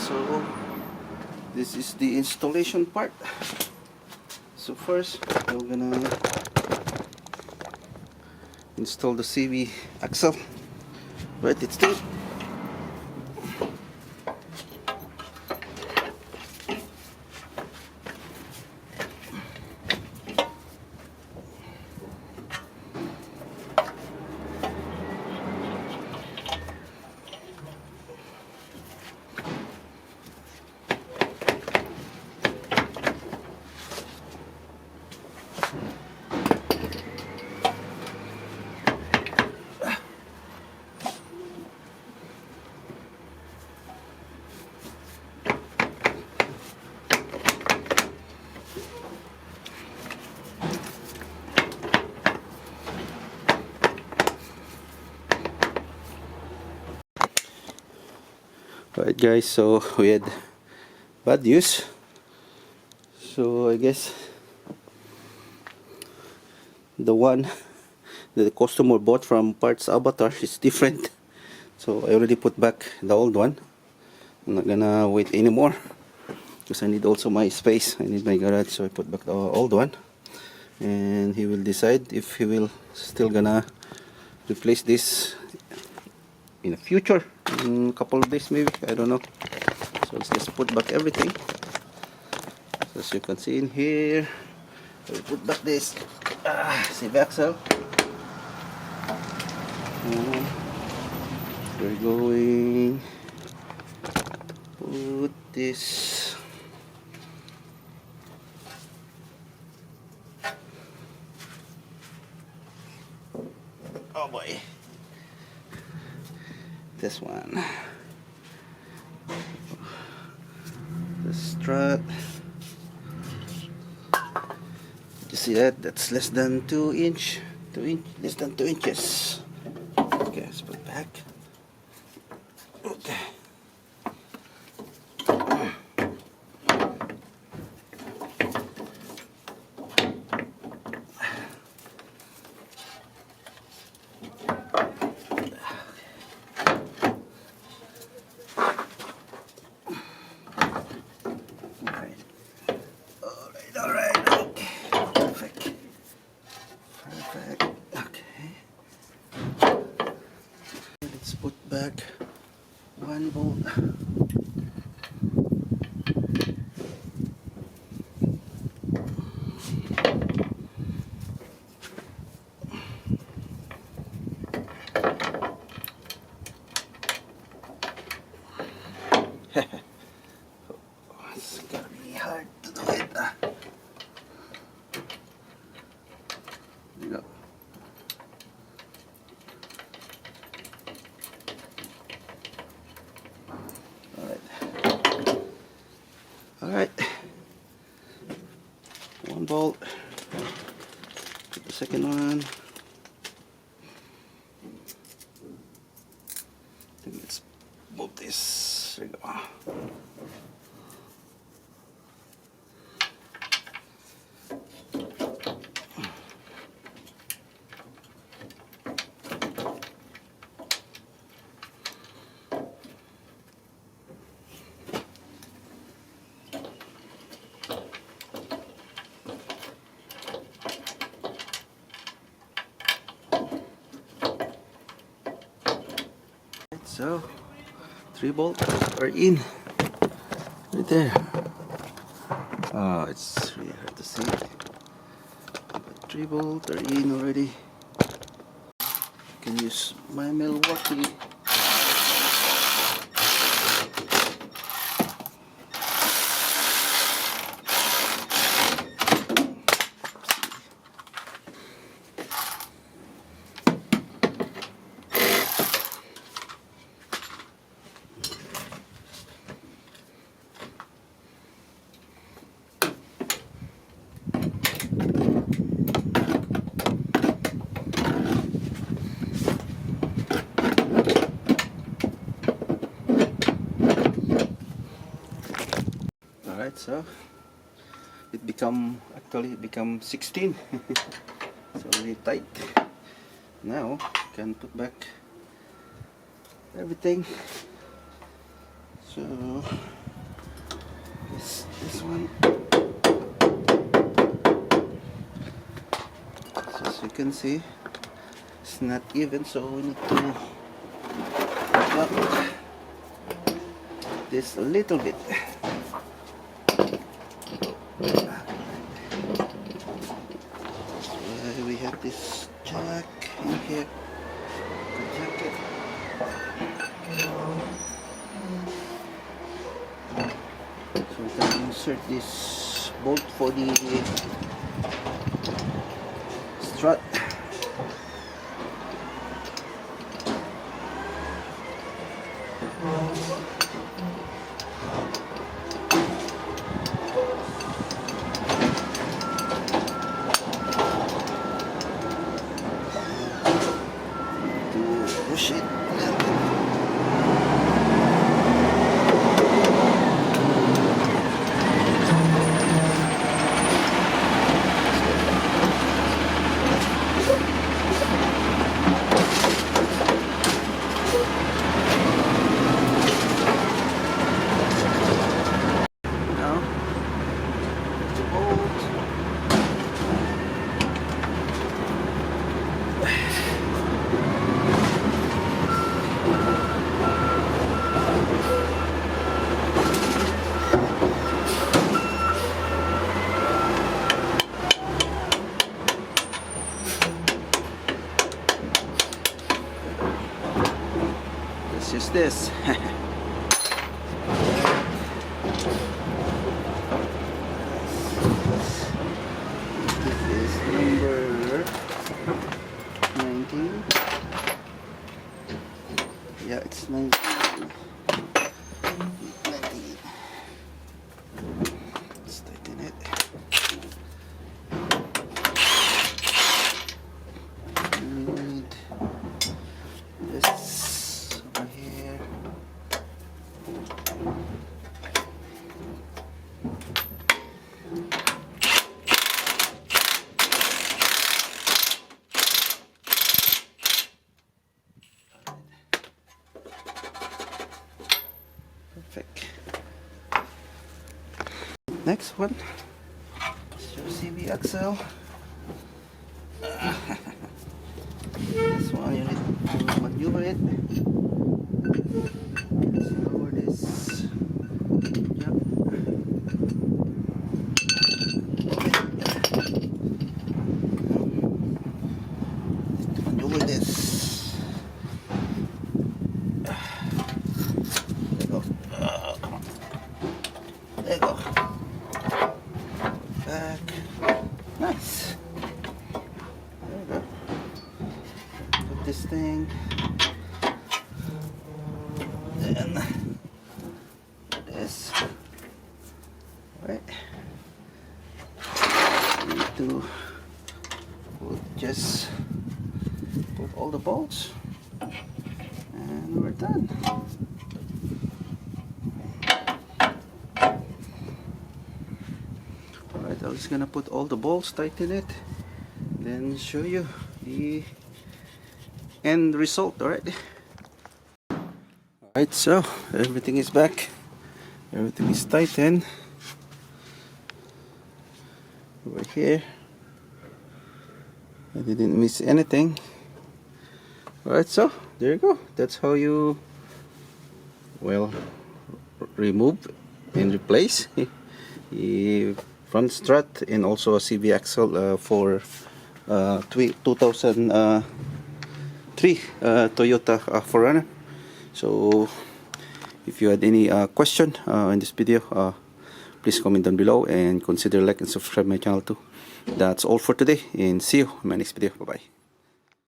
So this is the installation part. So first we're gonna install the CV axle. Right, it's still right, guys. So we had bad news. So I guess the one that the customer bought from Parts Avatar is different. So I already put back the old one. I'm not gonna wait anymore because I need also my space. I need my garage, so I put back the old one, and he will decide if he will still gonna replace this in the future, in a couple of days maybe, I don't know. So let's just put back everything. So as you can see in here, we put back this CV axle. We're going put this boy, this one, the strut. You see that? That's less than 2 inch, less than 2 inches. Okay, let's put it back. Okay. Let's put back one bolt. It's gonna be hard to do it. You know. Alright, one bolt, put the second one. Let's move this. There we go. So 3 bolts are in right there. Oh, it's really hard to see. But 3 bolts are in already. I can use my Milwaukee. Alright, so it become 16. So really tight. Now can put back everything. So this one, so as you can see, it's not even, so we need to up this a little bit. We have this jack in here, the jacket. So we can insert this bolt for the strut. Push it. Now, the bolt. Let's use this. This is number 19. Yeah, it's 19. 19. Let's tighten it. And this over here. Perfect. Next one is your CV axle. This one you need to maneuver it. Let's lower this. Yep. Maneuver this. There you go. Come on. There you go. Back. Nice. There you go. Put this thing. Then this. Right. You need to just put all the bolts, and we're done. Alright, I'm just gonna put all the bolts, tighten it, then show you the end result. Alright. Alright, so everything is back. Everything is tightened. Over here. I didn't miss anything. Alright, so there you go. That's how you, well, remove and replace the front strut and also a CV axle for 2003 Toyota 4runner. So if you had any question in this video, please comment down below and consider like and subscribe my channel too. That's all for today, and see you in my next video. Bye bye.